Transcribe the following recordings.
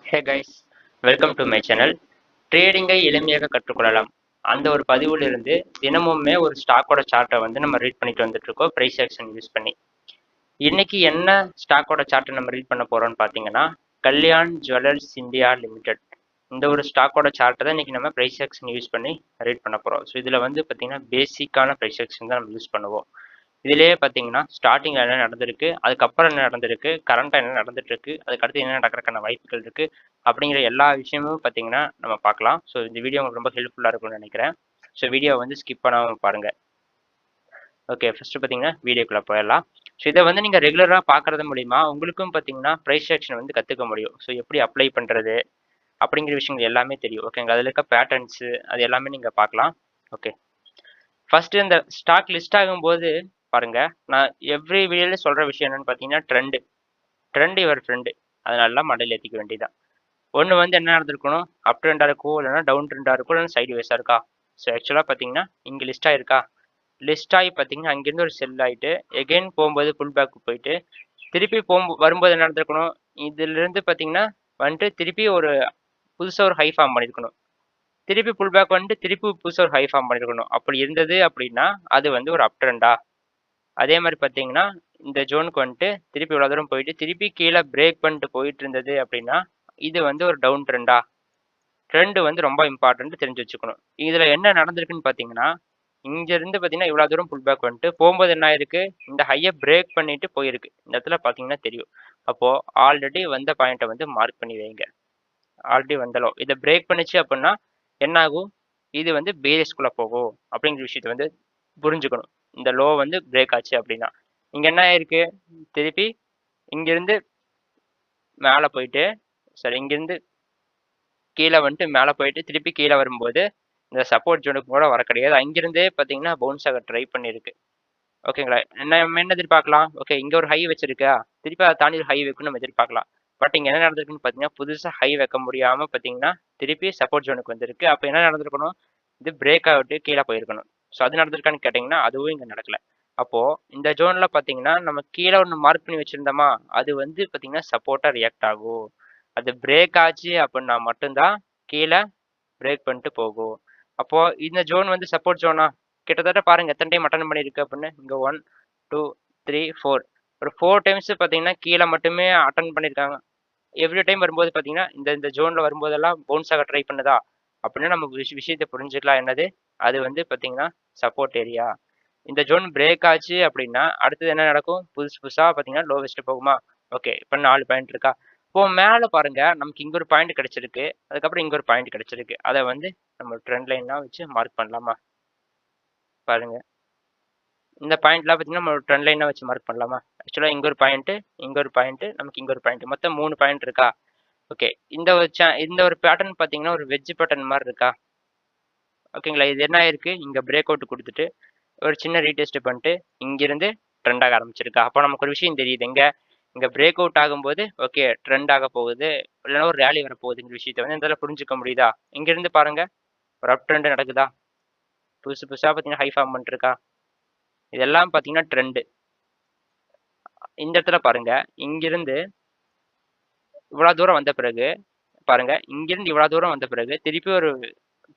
Hey guys, welcome to my channel. ட்ரேடிங்கை எளிமையாக கற்றுக்கொள்ளலாம். அந்த ஒரு பதிவிலிருந்து தினமுமே ஒரு ஸ்டாக்கோட சார்ட்டை வந்து நம்ம ரீட் பண்ணிட்டு வந்துட்டு இருக்கோம், ப்ரைஸ் ஆக்ஷன் யூஸ் பண்ணி. இன்னைக்கு என்ன ஸ்டாக்கோட சார்ட்டை நம்ம ரீட் பண்ண போறோம்னு பார்த்தீங்கன்னா, கல்யாண் ஜுவல்லர்ஸ் இந்தியா லிமிடெட். இந்த ஒரு ஸ்டாக்கோட சார்ட்டை தான் இன்னைக்கு நம்ம ப்ரைஸ் ஆக்ஷன் யூஸ் பண்ணி ரீட் பண்ண போறோம். ஸோ இதில் வந்து பார்த்தீங்கன்னா பேசிக்கான ப்ரைஸ் ஆக்ஷன் தான் நம்ம யூஸ் பண்ணுவோம். இதுலயே பார்த்தீங்கன்னா ஸ்டார்டிங்ல என்ன நடந்திருக்கு, அதுக்கப்புறம் என்ன நடந்திருக்கு, கரண்டா என்ன நடந்துட்டு இருக்கு, அதுக்கடுத்து என்ன நடக்கிறதுக்கான வாய்ப்புகள் இருக்கு அப்படிங்கிற எல்லா விஷயமும் பார்த்தீங்கன்னா நம்ம பார்க்கலாம். ஸோ இந்த வீடியோ உங்களுக்கு ரொம்ப ஹெல்ப்ஃபுல்லாக இருக்கும்னு நினைக்கிறேன். ஸோ வீடியோவை வந்து ஸ்கிப் பண்ணாமல் பாருங்க. ஓகே, ஃபர்ஸ்ட் பார்த்தீங்கன்னா வீடியோக்குள்ள போயிடலாம். ஸோ இதை வந்து நீங்கள் ரெகுலராக பார்க்கறது மூலிமா உங்களுக்கும் பார்த்தீங்கன்னா ப்ரைஸ் ஆக்ஷன் வந்து கற்றுக்க முடியும். ஸோ எப்படி அப்ளை பண்ணுறது அப்படிங்கிற விஷயங்கள் எல்லாமே தெரியும். ஓகேங்க, அதில் இருக்க பேட்டர்ன்ஸு அது எல்லாமே நீங்கள் பார்க்கலாம். ஓகே, ஃபர்ஸ்ட் இந்த ஸ்டாக் லிஸ்ட் ஆகும்போது பாருங்க, நான் எவ்ரி வீடியோல சொல்ற விஷயம் என்னன்னு பார்த்தீங்கன்னா ட்ரெண்ட் யுவர் ஃப்ரெண்டு. அதை நல்லா மண்டையில் ஏற்றிக்க வேண்டியதான். ஒன்று வந்து என்ன நடந்திருக்கணும், அப் ட்ரெண்டாக இருக்கும், இல்லைன்னா டவுன் ட்ரெண்டாக இருக்கும், இல்லைன்னா சைடு வேஸாக இருக்கா. ஸோ ஆக்சுவலாக பார்த்தீங்கன்னா இங்கே லிஸ்ட் ஆயிருக்கா, லிஸ்ட் ஆகி பார்த்தீங்கன்னா அங்கேருந்து ஒரு செல் ஆகிட்டு எகெயின் போகும்போது புல் பேக் போயிட்டு திருப்பி வரும்போது என்ன நடந்திருக்கணும், இதுலேருந்து பார்த்தீங்கன்னா வந்துட்டு திருப்பி ஒரு புதுசாக ஒரு ஹை ஃபார்ம் பண்ணியிருக்கணும், திருப்பி புல் பேக் வந்துட்டு திருப்பி புதுசாக ஒரு ஹை ஃபார்ம் பண்ணியிருக்கணும். அப்படி இருந்தது அப்படின்னா அது வந்து ஒரு அப் ட்ரெண்டா. அதே மாதிரி பார்த்தீங்கன்னா இந்த ஜோனுக்கு வந்துட்டு திருப்பி இவ்வளோ தூரம் போயிட்டு திருப்பி கீழே பிரேக் பண்ணிட்டு போயிட்டு இருந்தது அப்படின்னா இது வந்து ஒரு டவுன் ட்ரெண்டா. ட்ரெண்ட் வந்து ரொம்ப இம்பார்ட்டன்ட் தெரிஞ்சு வச்சுக்கணும். இதில் என்ன நடந்திருக்குன்னு பார்த்தீங்கன்னா இங்கேருந்து பார்த்தீங்கன்னா இவ்வளோ தூரம் புல் பேக் வந்துட்டு போகும்போது என்ன ஆயிருக்கு, இந்த ஹையை பிரேக் பண்ணிட்டு போயிருக்கு. இந்த இடத்துல பார்த்தீங்கன்னா தெரியும். அப்போது ஆல்ரெடி வந்த பாயிண்ட்டை வந்து மார்க் பண்ணி வைங்க. ஆல்ரெடி வந்தளோ இதை பிரேக் பண்ணிச்சு அப்படின்னா என்ன ஆகும், இது வந்து பேரிஸ்குள்ளே போகும் அப்படிங்கிற விஷயத்தை வந்து புரிஞ்சுக்கணும். இந்த லோ வந்து பிரேக் ஆச்சு அப்படின்னா இங்கே என்ன ஆயிருக்கு, திருப்பி இங்கிருந்து மேலே போயிட்டு இங்கிருந்து கீழே வந்துட்டு மேலே போயிட்டு திருப்பி கீழே வரும்போது இந்த சப்போர்ட் ஜோனுக்கு கூட வர கிடையாது. அங்கிருந்தே பார்த்தீங்கன்னா பவுன்ஸ் ஆக ட்ரை பண்ணியிருக்கு. ஓகேங்களா, என்ன எதிர்பார்க்கலாம், ஓகே இங்கே ஒரு ஹை வச்சிருக்கா, திருப்பி அதை தாண்டி ஒரு ஹை வைக்கணும் நம்ம எதிர்பார்க்கலாம். பட் இங்கே என்ன நடந்திருக்குன்னு பார்த்தீங்கன்னா புதுசாக ஹை வைக்க முடியாமல் பார்த்தீங்கன்னா திருப்பி சப்போர்ட் ஜோனுக்கு வந்திருக்கு. அப்போ என்ன நடந்திருக்கணும், இது பிரேக் ஆகிட்டு கீழே போயிருக்கணும். ஸோ அது நடந்திருக்கான்னு கேட்டிங்கன்னா அதுவும் இங்கே நடக்கலை. அப்போது இந்த ஜோனில் பார்த்தீங்கன்னா நம்ம கீழே ஒன்று மார்க் பண்ணி வச்சுருந்தோமா, அது வந்து பார்த்தீங்கன்னா சப்போர்ட்டாக ரியாக்ட் ஆகும். அது பிரேக் ஆச்சு அப்படின்னா மட்டும்தான் கீழே பிரேக் பண்ணிட்டு போகும். அப்போது இந்த ஜோன் வந்து சப்போர்ட் ஜோனா, கிட்டத்தட்ட பாருங்கள் எத்தனை டைம் அட்டன் பண்ணியிருக்கு அப்படின்னு. இங்கே 1 2 3 4 ஒரு 4 டைம்ஸ் பார்த்தீங்கன்னா கீழே மட்டுமே அட்டன் பண்ணியிருக்காங்க. எவ்ரி டைம் வரும்போது பார்த்தீங்கன்னா இந்த இந்த ஜோனில் வரும்போதெல்லாம் பவுன்ஸ் ஆக ட்ரை பண்ணுதா அப்படின்னா நம்ம விஷயத்தை புரிஞ்சுக்கலாம். என்னது, அது வந்து பார்த்தீங்கன்னா சப்போர்ட் ஏரியா. இந்த ஜோன் பிரேக் ஆச்சு அப்படின்னா அடுத்தது என்ன நடக்கும், புதுசாக பார்த்தீங்கன்னா லோவெஸ்ட் போகுமா. ஓகே, இப்போ 4 பாயிண்ட் இருக்கா. இப்போ மேலே பாருங்க நமக்கு இங்கே ஒரு பாயிண்ட் கிடைச்சிருக்கு, அதுக்கப்புறம் இங்கே ஒரு பாயிண்ட் கிடைச்சிருக்கு. அதை வந்து நம்ம ட்ரெண்ட் லைன்லாம் வச்சு மார்க் பண்ணலாமா. பாருங்க இந்த பாயிண்ட்லாம் பார்த்தீங்கன்னா நம்ம ட்ரெண்ட் லைனாக வச்சு மார்க் பண்ணலாமா. ஆக்சுவலாக இங்கே ஒரு பாயிண்ட்டு, இங்கே ஒரு பாயிண்ட்டு, நமக்கு இங்கே ஒரு பாயிண்ட், மொத்தம் 3 பாயிண்ட் இருக்கா. ஓகே, இந்த ஒரு பேட்டர்ன் பார்த்தீங்கன்னா ஒரு வெஜ் பேட்டர்ன் மாதிரி இருக்கா. ஓகேங்களா, இது என்ன ஆயிருக்கு, இங்கே பிரேக் அவுட் கொடுத்துட்டு ஒரு சின்ன ரீடெஸ்ட் பண்ணிட்டு இங்கிருந்து ட்ரெண்ட் ஆக ஆரம்பிச்சிருக்கா. அப்போ நமக்கு ஒரு விஷயம் தெரியுது, இங்கே பிரேக் அவுட் ஆகும்போது ஓகே ட்ரெண்ட் ஆக போகுது, இல்லைன்னா ஒரு ரேலி வரப்போகுதுங்கிற விஷயத்தை வந்து இந்த புரிஞ்சுக்க முடியுதா. இங்கிருந்து பாருங்க ஒரு அப் ட்ரெண்ட் நடக்குதா, புதுசாக பார்த்தீங்கன்னா ஹை ஃபார்ம் பண்ணிருக்கா. இதெல்லாம் பார்த்தீங்கன்னா ட்ரெண்டு. இந்த இடத்துல பாருங்க இங்கிருந்து இவ்வளோ தூரம் வந்த பிறகு பாருங்க, இங்கிருந்து இவ்வளோ தூரம் வந்த பிறகு திருப்பி ஒரு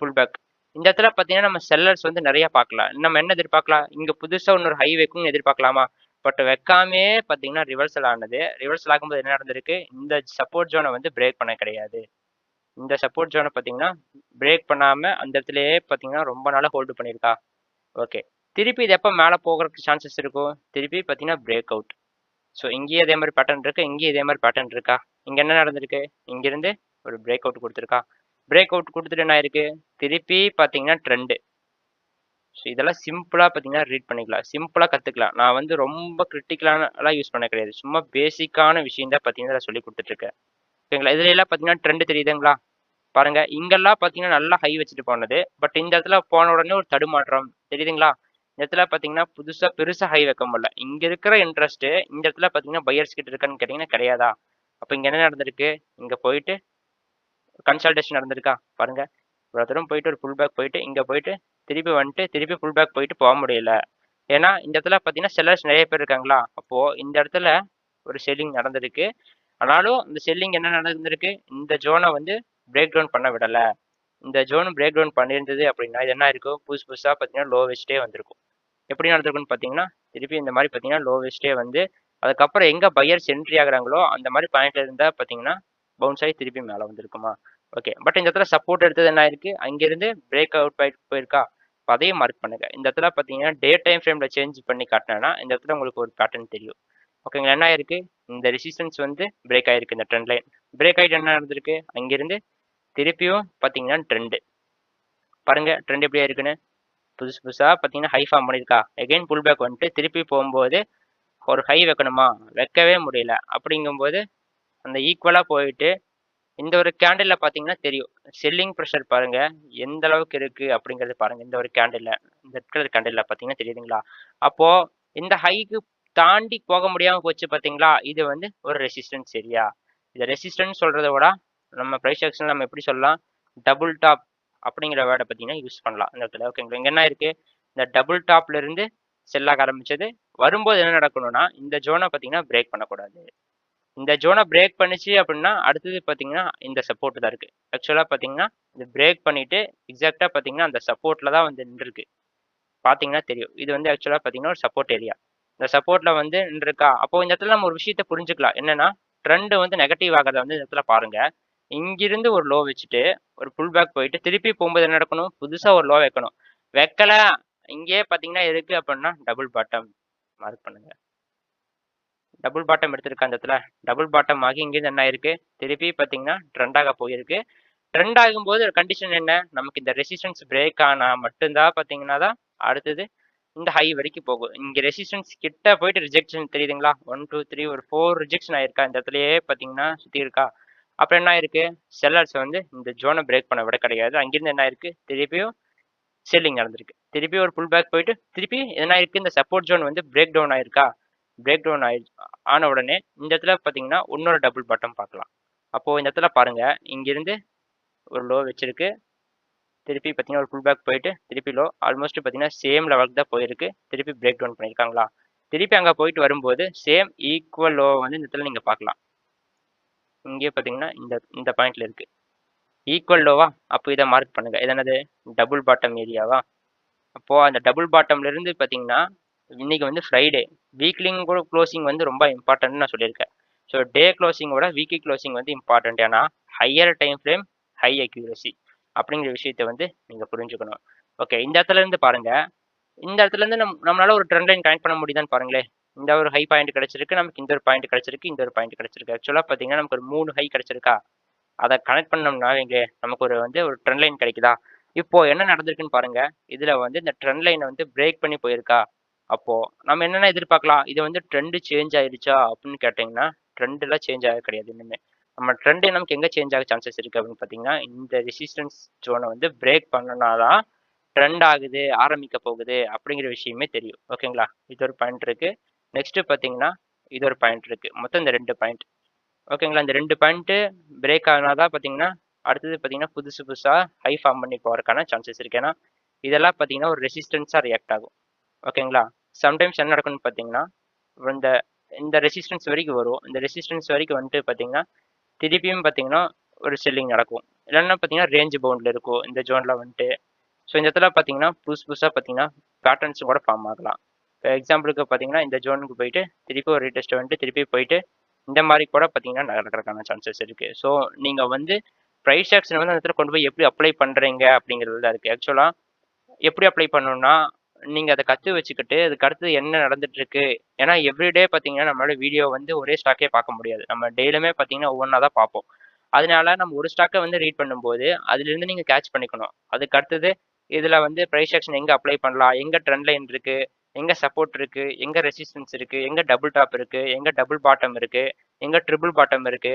புல் பேக். இந்த இடத்துல பார்த்தீங்கன்னா நம்ம செல்லர்ஸ் வந்து நிறைய பார்க்கலாம். நம்ம என்ன எதிர்பார்க்கலாம், இங்கே புதுசாக இன்னொரு ஹை வைக்கும்னு எதிர்பார்க்கலாமா. பட் வைக்காமே பார்த்தீங்கன்னா ரிவர்சல் ஆனது. ரிவர்சல் ஆகும்போது என்ன நடந்திருக்கு, இந்த சப்போர்ட் ஜோனை வந்து பிரேக் பண்ண கிடையாது. இந்த சப்போர்ட் ஜோனை பார்த்தீங்கன்னா பிரேக் பண்ணாமல் அந்த இடத்துலயே பார்த்தீங்கன்னா ரொம்ப நாளாக ஹோல்டு பண்ணியிருக்கா. ஓகே, திருப்பி இது எப்போ மேலே போகிறதுக்கு சான்சஸ் இருக்கும், திருப்பி பார்த்தீங்கன்னா பிரேக் அவுட். ஸோ இங்கேயே இதே மாதிரி பேட்டர்ன் இருக்குது, இங்கேயும் இதே மாதிரி பேட்டர்ன் இருக்கா. இங்கே என்ன நடந்திருக்கு, இங்கேருந்து ஒரு பிரேக் அவுட் கொடுத்துருக்கா. பிரேக் அவுட் கொடுத்துட்டு என்ன ஆயிருக்கு, திருப்பி பார்த்தீங்கன்னா ட்ரெண்டு. ஸோ இதெல்லாம் சிம்பிளாக பார்த்தீங்கன்னா ரீட் பண்ணிக்கலாம், சிம்பிளாக கற்றுக்கலாம். நான் வந்து ரொம்ப கிரிட்டிக்கலானலாம் யூஸ் பண்ண கிடையாது, சும்மா பேசிக்கான விஷயம் தான் பார்த்தீங்கன்னா சொல்லி கொடுத்துட்ருக்கேன். ஓகேங்களா, இதுல எல்லாம் பார்த்தீங்கன்னா ட்ரெண்டு தெரியுதுங்களா. பாருங்க இங்கெல்லாம் பார்த்தீங்கன்னா நல்லா ஹை வச்சுட்டு போனது, பட் இந்த இடத்துல போன உடனே ஒரு தடுமாற்றம் தெரியுதுங்களா. இந்த இடத்துல பார்த்தீங்கன்னா புதுசாக பெருசாக ஹை வைக்க முடியல. இங்கே இருக்கிற இன்ட்ரெஸ்ட் இந்த இடத்துல பார்த்தீங்கன்னா பையர்ஸ் கிட்ட இருக்கான்னு கேட்டிங்கன்னா கிடையாதா. அப்போ இங்கே என்ன நடந்திருக்கு, இங்கே போயிட்டு கன்சல்டேஷன் நடந்திருக்கா. பாருங்க இவ்வளோ தூரம் போயிட்டு ஒரு புல் பேக் போயிட்டு இங்கே போயிட்டு திருப்பி வந்துட்டு திருப்பி புல் பேக் போயிட்டு போக முடியல. ஏன்னா இந்த இடத்துல பார்த்தீங்கன்னா செல்லர்ஸ் நிறைய பேர் இருக்காங்களா. அப்போது இந்த இடத்துல ஒரு செல்லிங் நடந்திருக்கு. ஆனாலும் இந்த செல்லிங் என்ன நடந்திருக்கு, இந்த ஜோனை வந்து பிரேக் டவுன் பண்ண விடலை. இந்த ஜோன் பிரேக் டவுன் பண்ணியிருந்தது அப்படின்னா இது என்ன இருக்கும், புதுசு புதுசாக பார்த்தீங்கன்னா லோ வச்சுட்டே வந்திருக்கும். எப்படி நடந்திருக்குன்னு பார்த்தீங்கன்னா திருப்பி இந்த மாதிரி பார்த்தீங்கன்னா லோ வச்சுட்டே வந்து அதுக்கப்புறம் எங்கே பையர்ஸ் என்ட்ரி ஆகுறாங்களோ அந்த மாதிரி பாயிண்ட்ல இருந்தால் பார்த்தீங்கன்னா பவுன்ஸ் ஆகி திருப்பி மேலே வந்திருக்குமா. ஓகே, பட் இந்த இடத்துல சப்போர்ட் எடுத்தது என்ன ஆயிருக்கு, அங்கிருந்து பிரேக் அவுட் போயிருக்கா. அப்ப அதையும் மார்க் பண்ணுங்க. இந்த இடத்துல பார்த்தீங்கன்னா டே டைம் ஃப்ரேம்ல சேஞ்ச் பண்ணி காட்டினா இந்த இடத்துல உங்களுக்கு ஒரு பேட்டர்ன் தெரியும். ஓகேங்களா, என்ன ஆயிருக்கு, இந்த ரெசிஸ்டன்ஸ் வந்து பிரேக் ஆயிருக்கு. இந்த ட்ரெண்ட் லைன் பிரேக் ஆகிட்டு என்ன நடந்திருக்கு, அங்கிருந்து திருப்பியும் பார்த்தீங்கன்னா ட்ரெண்டு பாருங்க, ட்ரெண்ட் எப்படி இருக்குன்னு புதுசு புதுசாக பார்த்தீங்கன்னா ஹை ஃபார்ம் பண்ணியிருக்கா. எகைன் புல் பேக் வந்துட்டு திருப்பி போகும்போது ஒரு ஹை வைக்கணுமா, வைக்கவே முடியல. அப்படிங்கும்போது அந்த ஈக்குவலாக போயிட்டு இந்த ஒரு கேண்டில்ல பார்த்தீங்கன்னா தெரியும் செல்லிங் ப்ரெஷர் பாருங்க எந்த அளவுக்கு இருக்கு அப்படிங்கிறது பாருங்க. இந்த ஒரு கேண்டில்ல, இந்த ரெட் கலர் கேண்டில்ல பார்த்தீங்கன்னா தெரியுதுங்களா. அப்போ இந்த ஹைக்கு தாண்டி போக முடியாம போச்சு பார்த்தீங்களா, இது வந்து ஒரு ரெசிஸ்டன்ஸ் ஏரியா. இந்த ரெசிஸ்டன்ஸ் சொல்றத விட நம்ம ப்ரைஸ் ஆக்ஷன் நம்ம எப்படி சொல்லலாம், டபுள் டாப் அப்படிங்கிற வேர்டை பார்த்தீங்கன்னா யூஸ் பண்ணலாம் இந்த இடத்துல. ஓகேங்களா, இங்கே என்ன இருக்கு, இந்த டபுள் டாப்ல இருந்து செல்லாக ஆரம்பிச்சது வரும்போது என்ன நடக்கணும்னா இந்த ஜோனை பார்த்தீங்கன்னா பிரேக் பண்ணக்கூடாது. இந்த ஜோனை பிரேக் பண்ணிச்சு அப்படின்னா அடுத்தது பார்த்தீங்கன்னா இந்த சப்போர்ட் தான் இருக்கு. ஆக்சுவலாக பார்த்தீங்கன்னா இது பிரேக் பண்ணிட்டு எக்ஸாக்டா பார்த்தீங்கன்னா அந்த சப்போர்ட்ல தான் வந்து நின்றுருக்கு. பார்த்தீங்கன்னா தெரியும் இது வந்து ஆக்சுவலாக பார்த்தீங்கன்னா ஒரு சப்போர்ட் ஏரியா. இந்த சப்போர்ட்ல வந்து நின்றுருக்கா. அப்போ இந்த இடத்துல நம்ம ஒரு விஷயத்தை புரிஞ்சுக்கலாம் என்னன்னா, ட்ரெண்ட் வந்து நெகட்டிவ் ஆகிறத வந்து இந்த இடத்துல பாருங்க. இங்கிருந்து ஒரு லோ வச்சுட்டு ஒரு புல் பேக் போயிட்டு திருப்பி போகும்போது என்ன நடக்கணும், புதுசா ஒரு லோ வைக்கணும். வைக்கல, இங்கேயே பார்த்தீங்கன்னா இருக்கு அப்படின்னா டபுள் பாட்டம் மார்க் பண்ணுங்க. டபுள் பாட்டம் எடுத்திருக்க அந்த இடத்துல டபுள் பாட்டம் ஆகி இங்கிருந்து என்ன ஆயிருக்கு, திருப்பி பார்த்தீங்கன்னா ட்ரெண்டாக போயிருக்கு. ட்ரெண்ட் ஆகும்போது கண்டிஷன் என்ன, நமக்கு இந்த ரெசிஸ்டன்ஸ் பிரேக் ஆனா மட்டும்தான் பார்த்தீங்கன்னா தான் அடுத்தது இந்த ஹை வரைக்கும் போகும். இங்க ரெசிஸ்டன்ஸ் கிட்ட போயிட்டு ரிஜெக்ஷன் தெரியுதுங்களா, 1 2 3 ஒரு 4 ரிஜெக்ஷன் ஆயிருக்கா இந்த இடத்துலயே பார்த்தீங்கன்னா சுத்தி இருக்கா. அப்புறம் என்ன ஆயிருக்கு, செல்லர்ஸ் வந்து இந்த ஜோனை பிரேக் பண்ண விட கிடையாது. அங்கிருந்து என்ன ஆயிருக்கு, திருப்பியும் செல்லிங் நடந்திருக்கு. திருப்பி ஒரு புல் பேக் போயிட்டு திருப்பி என்ன ஆயிருக்கு, இந்த சப்போர்ட் ஜோன் வந்து பிரேக் டவுன் ஆயிருக்கா. பிரேக் டவுன் ஆன உடனே இந்த இடத்துல பார்த்தீங்கன்னா இன்னொரு டபுள் பாட்டம் பார்க்கலாம். அப்போ இந்த இடத்துல பாருங்க, இங்கிருந்து ஒரு லோ வச்சிருக்கு. திருப்பி பார்த்தீங்கன்னா ஒரு புல் பேக் போயிட்டு திருப்பி லோ ஆல்மோஸ்ட் பார்த்தீங்கன்னா சேம் லெவலுக்கு தான் போயிருக்கு. திருப்பி பிரேக் டவுன் பண்ணியிருக்காங்களா. திருப்பி அங்கே போயிட்டு வரும்போது சேம் ஈக்குவல் லோ வந்து இந்த இடத்துல நீங்கள் பார்க்கலாம். இங்கே பார்த்தீங்கன்னா இந்த இந்த பாயிண்ட்ல இருக்கு ஈக்குவல் லோவா. அப்போ இதை மார்க் பண்ணுங்க. இது என்னது, டபுள் பாட்டம் ஏரியாவா. அப்போ அந்த டபுள் பாட்டம்ல இருந்து பார்த்தீங்கன்னா இன்னைக்கு வந்து ஃப்ரைடே, வீக்லிங் கூட க்ளோசிங் வந்து ரொம்ப இம்பார்ட்டன்ட்னு நான் சொல்லியிருக்கேன். ஸோ டே க்ளோசிங்கோட வீக்லி க்ளோசிங் வந்து இம்பார்ட்டன்ட். ஏன்னா higher time frame high accuracy அப்படிங்கிற விஷயத்தை வந்து நீங்கள் புரிஞ்சுக்கணும். ஓகே, இந்த இடத்துல இருந்து பாருங்க, இந்த இடத்துல இருந்து நம்மளால ஒரு ட்ரெண்ட் லைன் கனெக்ட் பண்ண முடியுதான்னு பாருங்களேன். இந்த ஒரு ஹை பாயிண்ட் கிடைச்சிருக்கு, நமக்கு இந்த ஒரு பாயிண்ட் கிடைச்சிருக்கு, இந்த ஒரு பாயிண்ட் கிடைச்சிருக்கு. ஆக்சுவலாக பார்த்தீங்கன்னா நமக்கு ஒரு 3 ஹை கிடைச்சிருக்கா. அதை கனெக்ட் பண்ணோம்னா இங்கே நமக்கு ஒரு வந்து ஒரு ட்ரெண்ட் லைன் கிடைக்குதா. இப்போ என்ன நடந்திருக்குன்னு பாருங்க, இதுல வந்து இந்த ட்ரெண்ட் லைனை வந்து பிரேக் பண்ணி போயிருக்கா. அப்போ நம்ம என்னென்ன எதிர்பார்க்கலாம், இது வந்து ட்ரெண்ட் சேஞ்ச் ஆயிடுச்சா அப்படின்னு கேட்டிங்கன்னா ட்ரெண்ட் எல்லாம் சேஞ்ச் ஆக கிடையாது. இன்னுமே நம்ம ட்ரெண்ட் நமக்கு எங்க சேஞ்ச் ஆக சான்சஸ் இருக்கு அப்படின்னு பார்த்தீங்கன்னா இந்த ரெசிஸ்டன்ஸ் ஜோனை வந்து பிரேக் பண்ணனாதான் ட்ரெண்ட் ஆகுது, ஆரம்பிக்க போகுது அப்படிங்கிற விஷயமே தெரியும். ஓகேங்களா, இது ஒரு பாயிண்ட் இருக்கு. நெக்ஸ்ட் பார்த்தீங்கன்னா இது ஒரு பாயிண்ட் இருக்கு. மொத்தம் இந்த 2 பாயிண்ட். ஓகேங்களா, இந்த 2 பாயிண்ட் பிரேக் ஆனாதான் பார்த்தீங்கன்னா அடுத்தது பார்த்தீங்கன்னா புதுசு புதுசாக ஹை ஃபார்ம் பண்ணி போகிறதுக்கான சான்சஸ் இருக்கு. ஏன்னா இதெல்லாம் பார்த்தீங்கன்னா ஒரு ரெசிஸ்டன்ஸாக ரியாக்ட் ஆகும். ஓகேங்களா, சம்டைம்ஸ் என்ன நடக்கும்னு பார்த்தீங்கன்னா இந்த இந்த ரெசிஸ்டன்ஸ் வரைக்கும் வரும். இந்த ரெசிஸ்டன்ஸ் வரைக்கும் வந்துட்டு பார்த்தீங்கன்னா திருப்பியும் பார்த்தீங்கன்னா ஒரு செல்லிங் நடக்கும். இல்லைன்னா பார்த்தீங்கன்னா ரேஞ்ச் பவுண்டில் இருக்கும் இந்த ஜோனில் வந்துட்டு. ஸோ இந்த இடத்துல பார்த்தீங்கன்னா புதுசு புதுசாக பார்த்தீங்கன்னா பேட்டர்ன்ஸும் கூட ஃபார்ம் ஆகலாம். இப்போ எக்ஸாம்பிளுக்கு பார்த்தீங்கன்னா இந்த ஜோனுக்கு போயிட்டு திருப்பி ஒரு ரீடெஸ்ட் வந்துட்டு திருப்பி போயிட்டு இந்த மாதிரி கூட பார்த்தீங்கன்னா நடக்கிறதுக்கான சான்சஸ் இருக்குது. ஸோ நீங்கள் வந்து ப்ரைஸ் ஆக்ஷன் வந்து அந்த இடத்துல கொண்டு போய் எப்படி அப்ளை பண்ணுறீங்க அப்படிங்கிறது தான் இருக்குது. ஆக்சுவலாக எப்படி அப்ளை பண்ணணும்னா நீங்கள் அதை கற்று வச்சுக்கிட்டு அதுக்கு அடுத்து என்ன நடந்துட்டு இருக்கு. ஏன்னா எவ்ரிடே பார்த்தீங்கன்னா நம்மளோட வீடியோ வந்து ஒரே ஸ்டாக்கே பார்க்க முடியாது. நம்ம டெய்லியுமே பார்த்தீங்கன்னா ஒவ்வொன்றா தான் பார்ப்போம். அதனால நம்ம ஒரு ஸ்டாக்கை வந்து ரீட் பண்ணும்போது அதுலேருந்து நீங்கள் கேட்ச் பண்ணிக்கணும். அதுக்கு அடுத்தது இதில் வந்து ப்ரைஸ் ஆக்ஷன் எங்கே அப்ளை பண்ணலாம், எங்கே ட்ரெண்ட் லைன் இருக்கு, எங்கே சப்போர்ட் இருக்கு, எங்கே ரெசிஸ்டன்ஸ் இருக்கு, எங்கே டபுள் டாப் இருக்கு, எங்கே டபுள் பாட்டம் இருக்கு, எங்கே ட்ரிபிள் பாட்டம் இருக்கு,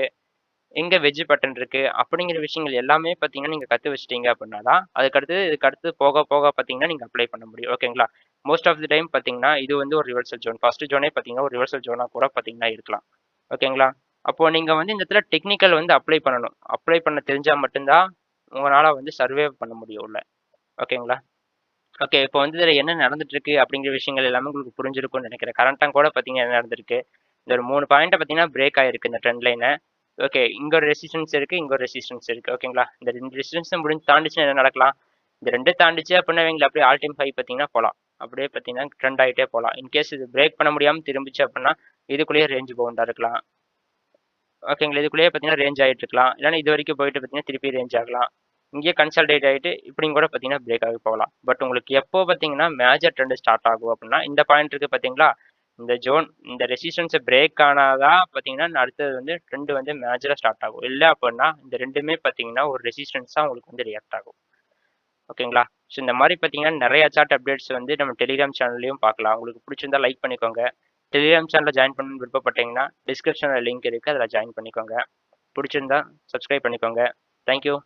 எங்க வெஜ் பட்டன் இருக்கு அப்படிங்கிற விஷயங்கள் எல்லாமே பார்த்தீங்கன்னா நீங்க கத்து வச்சிட்டீங்க அப்படின்னா தான் இதுக்கு அடுத்து போக போக பார்த்தீங்கன்னா நீங்க அப்ளை பண்ண முடியும். ஓகேங்களா, மோஸ்ட் ஆஃப் தி டைம் பார்த்தீங்கன்னா இது வந்து ஒரு ரிவர்சல் ஜோன். ஃபர்ஸ்ட் ஜோனே பார்த்தீங்கன்னா ஒரு ரிவர்சல் ஜோனா கூட பார்த்தீங்கன்னா இருக்கலாம். ஓகேங்களா, அப்போ நீங்க வந்து இந்த இடத்துல டெக்னிக்கல் வந்து அப்ளை பண்ணணும். அப்ளை பண்ண தெரிஞ்சா மட்டும்தான் உங்களால வந்து சர்வே பண்ண முடியும் உள்ள. ஓகேங்களா. ஓகே, இப்போ வந்து இதில் என்ன நடந்துட்டு இருக்கு அப்படிங்கிற விஷயங்கள் எல்லாமே உங்களுக்கு புரிஞ்சிருக்கும்னு நினைக்கிறேன். கரண்ட்டாக கூட பார்த்தீங்கன்னா என்ன நடந்திருக்கு, இந்த ஒரு 3 பாயிண்ட்டை பார்த்தீங்கன்னா பிரேக் ஆகிருக்கு இந்த ட்ரெண்ட் லைனை. ஓகே, இங்கே ஒரு ரெசிஸ்டன்ஸ் இருக்குது, இங்கே ஒரு ரெசிஸ்டன்ஸ் இருக்குது. ஓகேங்களா, இந்த 2 ரெசிஸ்டன்ஸை முடிஞ்சு தாண்டிச்சுன்னா என்ன நடக்கலாம்? இந்த 2 தாண்டிச்சு அப்படின்னா இவங்களை அப்படியே ஆல் டைம் ஹை பார்த்தீங்கன்னா போகலாம். அப்படியே பார்த்தீங்கன்னா ட்ரெண்ட் ஆகிட்டே போகலாம். இன்கேஸ் இது பிரேக் பண்ண முடியாமல் திரும்பிச்சு அப்படின்னா இதுக்குள்ளேயே ரேஞ்ச் பவுண்டாக இருக்கலாம். ஓகேங்களா, இதுக்குள்ளேயே பார்த்தீங்கன்னா ரேஞ்ச் ஆகிட்டு இருக்கலாம். இல்லைன்னா இது வரைக்கும் போயிட்டு பார்த்தீங்கன்னா திருப்பி ரேஞ்ச் ஆகலாம். இங்கேயே கன்சல்டேட் ஆகிட்டு இப்படியும் கூட பார்த்தீங்கன்னா பிரேக் ஆகி போகலாம். பட் உங்களுக்கு எப்போ பார்த்தீங்கன்னா மேஜர் ட்ரெண்ட் ஸ்டார்ட் ஆகும் அப்படின்னா இந்த பாயிண்ட் இருக்குது பார்த்தீங்களா, இந்த ஜோன், இந்த ரெசிஸ்டன்ஸை பிரேக் ஆனாதான் பார்த்தீங்கன்னா அடுத்தது வந்து ட்ரெண்ட் வந்து மேஜராக ஸ்டார்ட் ஆகும். இல்லை அப்படின்னா இந்த ரெண்டுமே பார்த்தீங்கன்னா ஒரு ரெசிஸ்டன்ஸாக உங்களுக்கு வந்து ரியாக்ட் ஆகும். ஓகேங்களா, ஸோ இந்த மாதிரி பார்த்தீங்கன்னா நிறைய சார்ட் அப்டேட்ஸ் வந்து நம்ம டெலிகிராம் சேனல்லையும் பார்க்கலாம். உங்களுக்கு பிடிச்சிருந்தா லைக் பண்ணிக்கோங்க. டெலிகிராம் சேனலில் ஜாயின் பண்ண விருப்பப்பட்டீங்கன்னா டிஸ்கிரிப்ஷனில் லிங்க் இருக்குது, அதில் ஜாயின் பண்ணிக்கோங்க. பிடிச்சிருந்தா சப்ஸ்கிரைப் பண்ணிக்கோங்க. தேங்க்யூ.